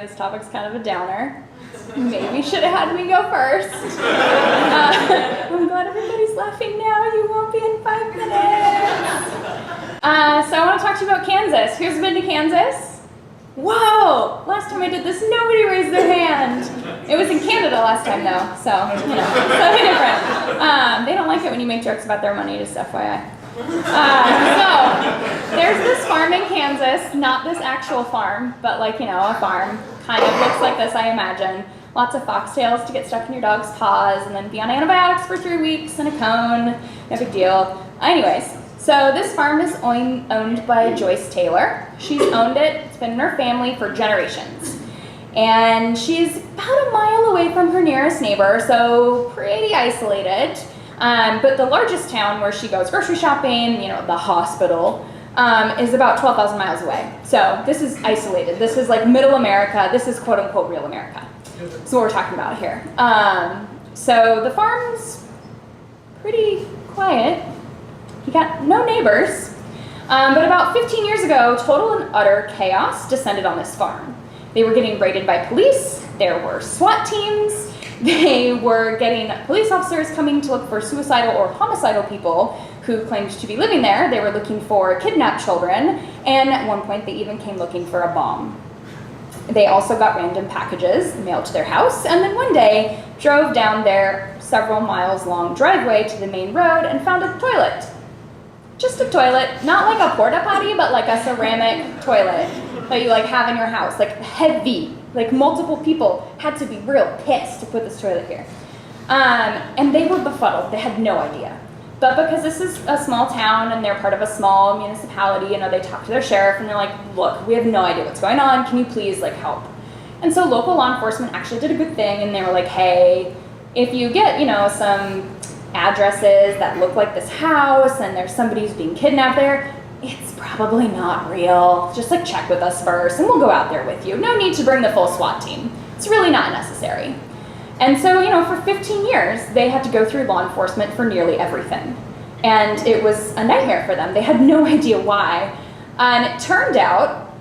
this topic's kind of a downer. Maybe should have had me go first. I'm glad everybody's laughing now. You won't be in 5 minutes. So I want to talk to you about Kansas. Who's been to Kansas? Whoa! Last time I did this, nobody raised their hand. It was in Canada last time, though, so, you know, something different. They don't like it when you make jokes about their money, just FYI. So, there's this farm in Kansas, not this actual farm, but like, you know, a farm. Kind of looks like this, I imagine. Lots of foxtails to get stuck in your dog's paws, and then be on antibiotics for 3 weeks in a cone. No big deal. Anyways. So this farm is owned by Joyce Taylor. She's owned it, it's been in her family for generations. And she's about a mile away from her nearest neighbor, so pretty isolated. But the largest town where she goes grocery shopping, you know, the hospital, is about 12,000 miles away. So this is isolated. This is like middle America. This is quote unquote real America. That's what we're talking about here. So the farm's pretty quiet. He got no neighbors, but about 15 years ago, total and utter chaos descended on this farm. They were getting raided by police, there were SWAT teams, they were getting police officers coming to look for suicidal or homicidal people who claimed to be living there. They were looking for kidnapped children, and at one point they even came looking for a bomb. They also got random packages mailed to their house, and then one day drove down their several miles long driveway to the main road and found a toilet. Just a toilet, not like a porta potty, but like a ceramic toilet that you like have in your house, like heavy, like multiple people had to be real pissed to put this toilet here. And they were befuddled, they had no idea. But because this is a small town and they're part of a small municipality, you know, they talk to their sheriff and they're like, look, we have no idea what's going on, can you please like help? And so local law enforcement actually did a good thing, and they were like, hey, if you get, you know, some addresses that look like this house and there's somebody who's being kidnapped there, it's probably not real. Just like check with us first and we'll go out there with you. No need to bring the full SWAT team. It's really not necessary. And so, you know, for 15 years, they had to go through law enforcement for nearly everything. And it was a nightmare for them. They had no idea why. And it turned out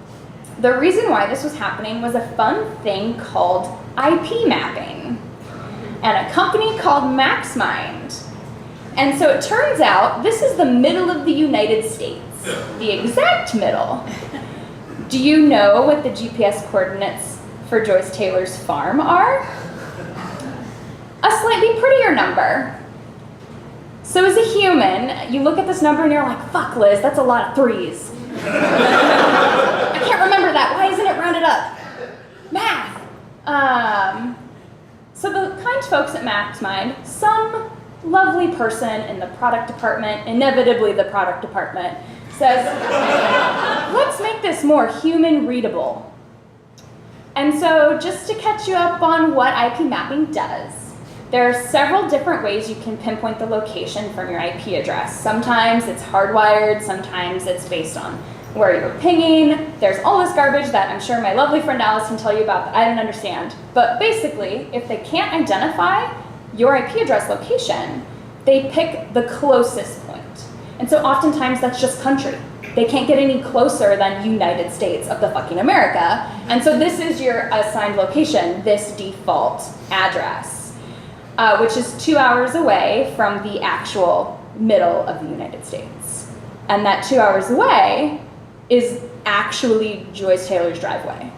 the reason why this was happening was a fun thing called IP mapping, and a company called MaxMind. And so it turns out this is the middle of the United States, the exact middle. Do you know what the GPS coordinates for Joyce Taylor's farm are? A slightly prettier number. So as a human, you look at this number and you're like, fuck Liz, that's a lot of 3s. I can't remember that, why isn't it rounded up? Math. So the kind folks at MaxMind, some lovely person in the product department, inevitably the product department, says, let's make this more human readable. And so just to catch you up on what IP mapping does, there are several different ways you can pinpoint the location from your IP address. Sometimes it's hardwired, sometimes it's based on where you're pinging. There's all this garbage that I'm sure my lovely friend Alice can tell you about that I don't understand. But basically, if they can't identify your IP address location, they pick the closest point. And so oftentimes that's just country. They can't get any closer than United States of the fucking America. And so this is your assigned location, this default address, which is 2 hours away from the actual middle of the United States. And that 2 hours away is actually Joyce Taylor's driveway.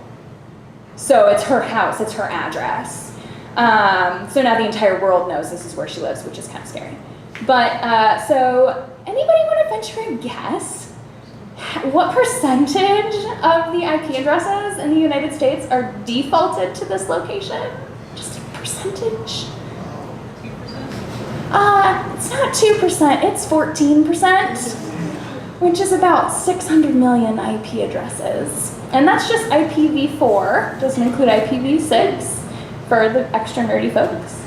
So it's her house, it's her address. So now the entire world knows this is where she lives, which is kind of scary. But, so anybody want to venture a guess? What percentage of the IP addresses in the United States are defaulted to this location? Just a percentage? 2%. It's not 2%, it's 14%, which is about 600 million IP addresses. And that's just IPv4, doesn't include IPv6 for the extra nerdy folks.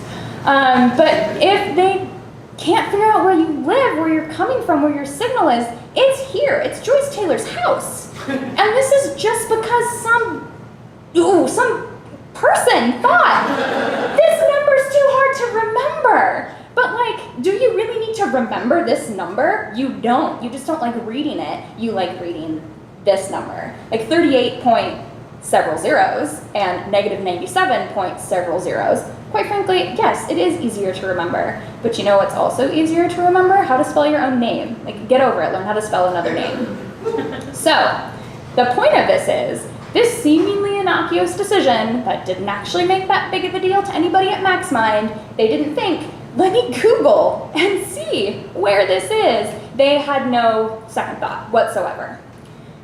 But if they can't figure out where you live, where you're coming from, where your signal is, it's here, it's Joyce Taylor's house. And this is just because some person thought, this number's too hard to remember. But like, do you really need to remember this number? You don't, you just don't like reading it. You like reading this number, like 38.6 several zeros and negative 97 point several zeros, quite frankly, yes, it is easier to remember. But you know what's also easier to remember? How to spell your own name. Like, get over it, learn how to spell another name. So, the point of this is, this seemingly innocuous decision that didn't actually make that big of a deal to anybody at MaxMind, they didn't think, let me Google and see where this is. They had no second thought whatsoever.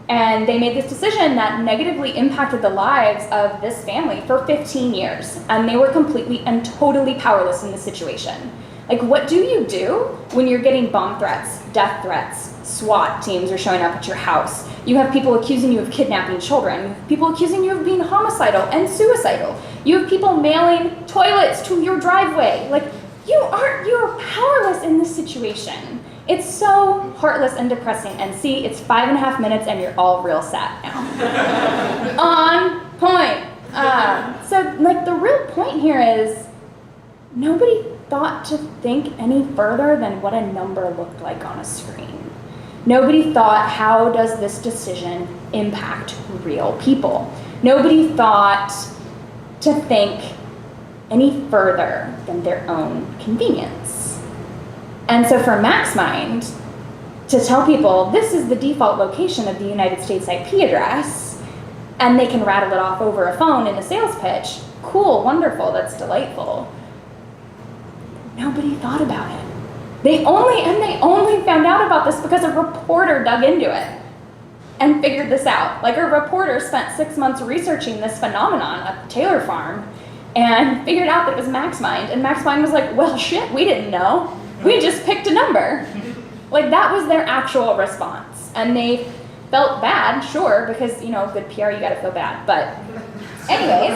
And they made this decision that negatively impacted the lives of this family for 15 years. And they were completely and totally powerless in this situation. Like, what do you do when you're getting bomb threats, death threats, SWAT teams are showing up at your house? You have people accusing you of kidnapping children. You have people accusing you of being homicidal and suicidal. You have people mailing toilets to your driveway. Like, you're powerless in this situation. It's so heartless and depressing. And see, it's 5.5 minutes and you're all real sad now. On point. So like the real point here is nobody thought to think any further than what a number looked like on a screen. Nobody thought, how does this decision impact real people? Nobody thought to think any further than their own convenience. And so for MaxMind to tell people this is the default location of the United States IP address, and they can rattle it off over a phone in a sales pitch, cool, wonderful, that's delightful. Nobody thought about it. They only found out about this because a reporter dug into it and figured this out. Like, a reporter spent 6 months researching this phenomenon at the Taylor farm and figured out that it was MaxMind, and MaxMind was like, well, shit, we didn't know. We just picked a number. Like, that was their actual response. And they felt bad, sure, because, you know, good PR, you gotta feel bad. But anyways,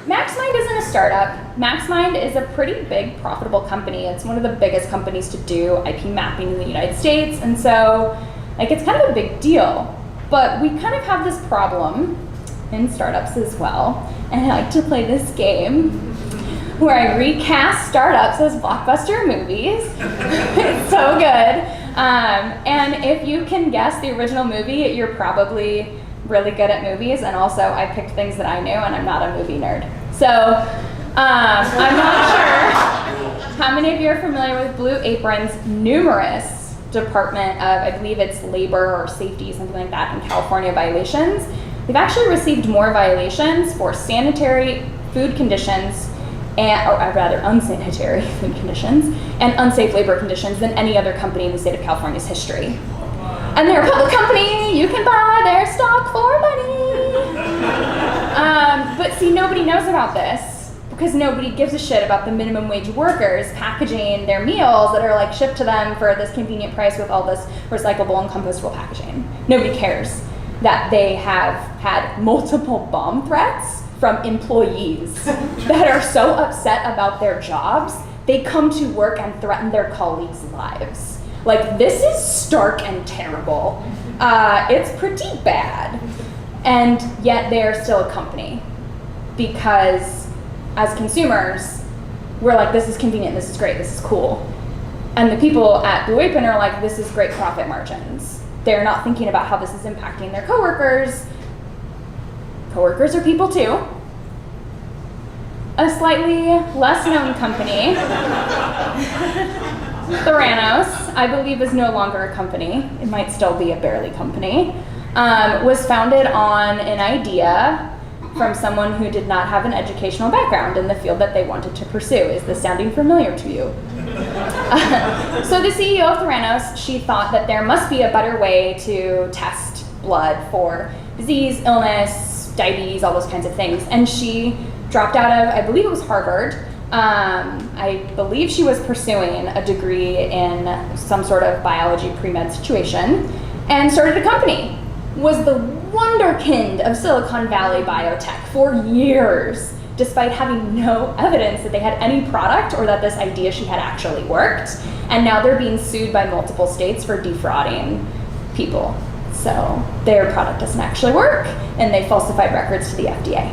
MaxMind isn't a startup. MaxMind is a pretty big, profitable company. It's one of the biggest companies to do IP mapping in the United States. And so, like, it's kind of a big deal. But we kind of have this problem in startups as well. And I like to play this game where I recast startups as blockbuster movies. It's so good. And if you can guess the original movie, you're probably really good at movies. And also, I picked things that I knew, and I'm not a movie nerd. So I'm not sure how many of you are familiar with Blue Apron's numerous Department of, I believe it's Labor or Safety, something like that, in California violations. They've actually received more violations for sanitary food conditions, or rather unsanitary food conditions, and unsafe labor conditions than any other company in the state of California's history. And they're a public company, you can buy their stock for money. But see, nobody knows about this because nobody gives a shit about the minimum wage workers packaging their meals that are like shipped to them for this convenient price with all this recyclable and compostable packaging. Nobody cares that they have had multiple bomb threats from employees that are so upset about their jobs, they come to work and threaten their colleagues' lives. Like, this is stark and terrible. It's pretty bad. And yet they are still a company because as consumers, we're like, this is convenient, this is great, this is cool. And the people at Blue Apron are like, this is great profit margins. They're not thinking about how this is impacting their coworkers. Coworkers are people too. A slightly less known company, Theranos, I believe is no longer a company. It might still be a barely company. Was founded on an idea from someone who did not have an educational background in the field that they wanted to pursue. Is this sounding familiar to you? So the CEO of Theranos, she thought that there must be a better way to test blood for disease, illness, diabetes, all those kinds of things. And she dropped out of, I believe it was Harvard. I believe she was pursuing a degree in some sort of biology pre-med situation and started a company. Was the wonderkind of Silicon Valley biotech for years, despite having no evidence that they had any product or that this idea she had actually worked. And now they're being sued by multiple states for defrauding people. So their product doesn't actually work, and they falsified records to the FDA.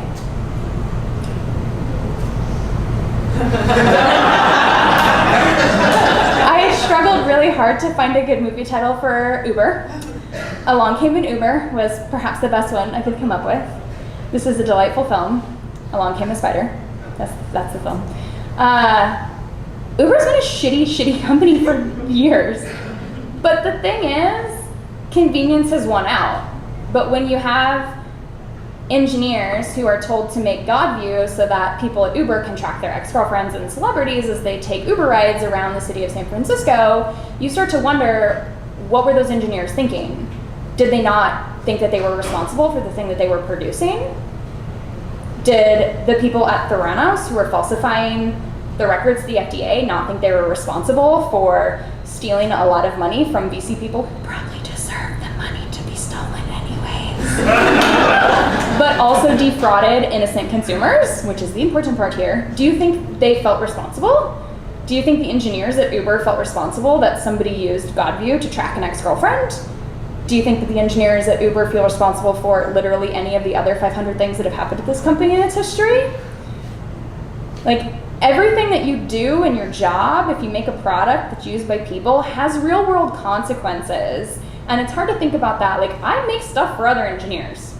I struggled really hard to find a good movie title for Uber. Along Came an Uber was perhaps the best one I could come up with. This is a delightful film. Along Came a Spider. That's the film. Uber's been a shitty company for years. But the thing is, convenience has won out. But when you have engineers who are told to make God view so that people at Uber can track their ex-girlfriends and celebrities as they take Uber rides around the city of San Francisco, you start to wonder, what were those engineers thinking? Did they not think that they were responsible for the thing that they were producing? Did the people at Theranos who were falsifying the records to the FDA not think they were responsible for stealing a lot of money from VC people who probably deserve the money to be stolen anyways? But also defrauded innocent consumers, which is the important part here. Do you think they felt responsible? Do you think the engineers at Uber felt responsible that somebody used GodView to track an ex-girlfriend? Do you think that the engineers at Uber feel responsible for literally any of the other 500 things that have happened to this company in its history? Like, everything that you do in your job, if you make a product that's used by people, has real world consequences. And it's hard to think about that. Like, I make stuff for other engineers.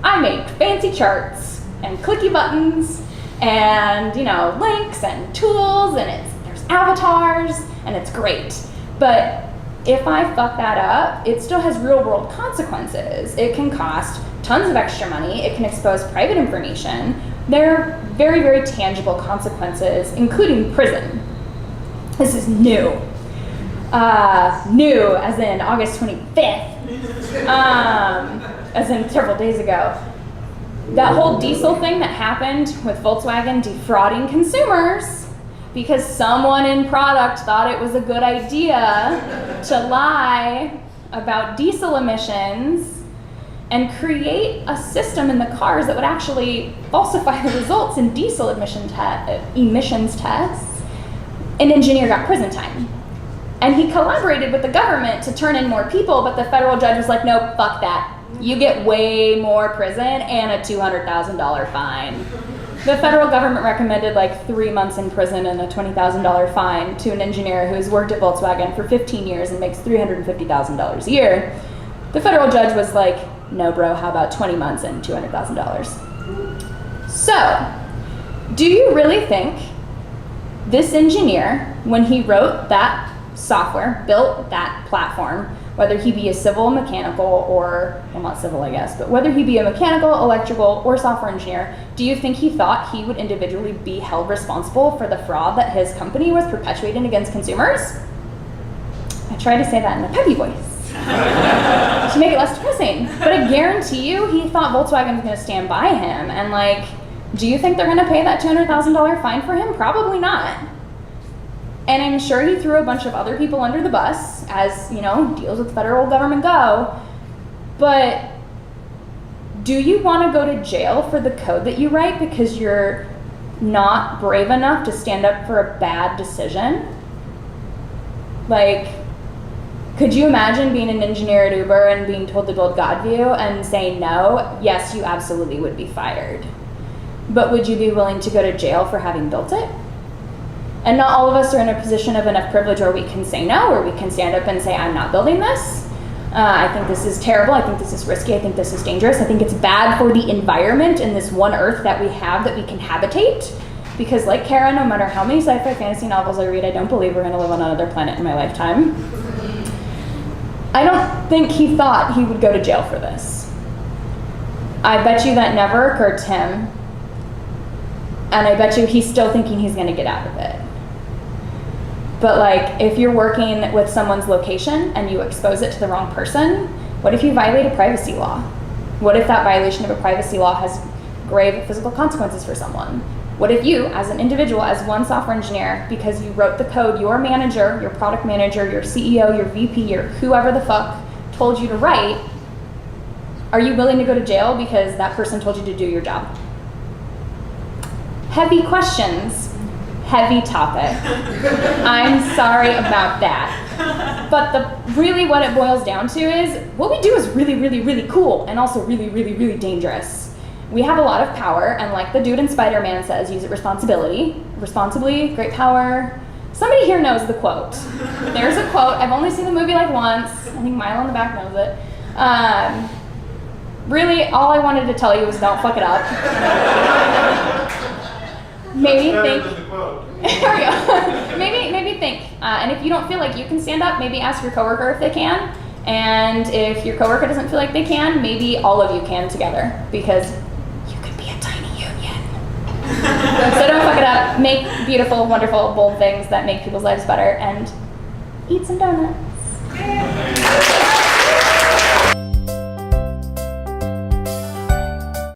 I make fancy charts and clicky buttons and, links and tools, and there's avatars, and it's great. But if I fuck that up, it still has real world consequences. It can cost tons of extra money. It can expose private information. There are very, very tangible consequences, including prison. This is new. New as in August 25th, as in several days ago. That whole diesel thing that happened with Volkswagen defrauding consumers because someone in product thought it was a good idea to lie about diesel emissions and create a system in the cars that would actually falsify the results in diesel emissions tests. An engineer got prison time. And he collaborated with the government to turn in more people, but the federal judge was like, nope, fuck that. You get way more prison and a $200,000 fine. The federal government recommended like 3 months in prison and a $20,000 fine to an engineer who's worked at Volkswagen for 15 years and makes $350,000 a year. The federal judge was like, no bro, how about 20 months and $200,000? So, do you really think this engineer, when he wrote that software, built that platform, whether he be a civil, mechanical, or, well, not civil, I guess, but whether he be a mechanical, electrical, or software engineer, do you think he thought he would individually be held responsible for the fraud that his company was perpetuating against consumers? I try to say that in a peppy voice to make it less depressing. But I guarantee you, he thought Volkswagen was going to stand by him. And like, do you think they're going to pay that $200,000 fine for him? Probably not. And I'm sure he threw a bunch of other people under the bus, as, deals with the federal government go. But do you want to go to jail for the code that you write because you're not brave enough to stand up for a bad decision? Like, could you imagine being an engineer at Uber and being told to build GodView and saying no? Yes, you absolutely would be fired. But would you be willing to go to jail for having built it? And not all of us are in a position of enough privilege where we can say no, or we can stand up and say, I'm not building this. I think this is terrible. I think this is risky. I think this is dangerous. I think it's bad for the environment in this one earth that we have that we can habitate. Because like Kara, no matter how many sci-fi fantasy novels I read, I don't believe we're going to live on another planet in my lifetime. I don't think he thought he would go to jail for this. I bet you that never occurred to him. And I bet you he's still thinking he's going to get out of it. But like, if you're working with someone's location and you expose it to the wrong person, what if you violate a privacy law? What if that violation of a privacy law has grave physical consequences for someone? What if you, as an individual, as one software engineer, because you wrote the code, your manager, your product manager, your CEO, your VP, your whoever the fuck told you to write, are you willing to go to jail because that person told you to do your job? Heavy questions. Heavy topic. I'm sorry about that. But really what it boils down to is, what we do is really, really, really cool and also really, really, really dangerous. We have a lot of power, and like the dude in Spider-Man says, use it responsibly, great power, Somebody here knows the quote. There's a quote. I've only seen the movie like once. I think Milo in the back knows it. Really, all I wanted to tell you was don't fuck it up. Maybe think. There we go. maybe think. And if you don't feel like you can stand up, maybe ask your coworker if they can. And if your coworker doesn't feel like they can, maybe all of you can together, because you could be a tiny union. So don't fuck it up. Make beautiful, wonderful, bold things that make people's lives better, and eat some donuts.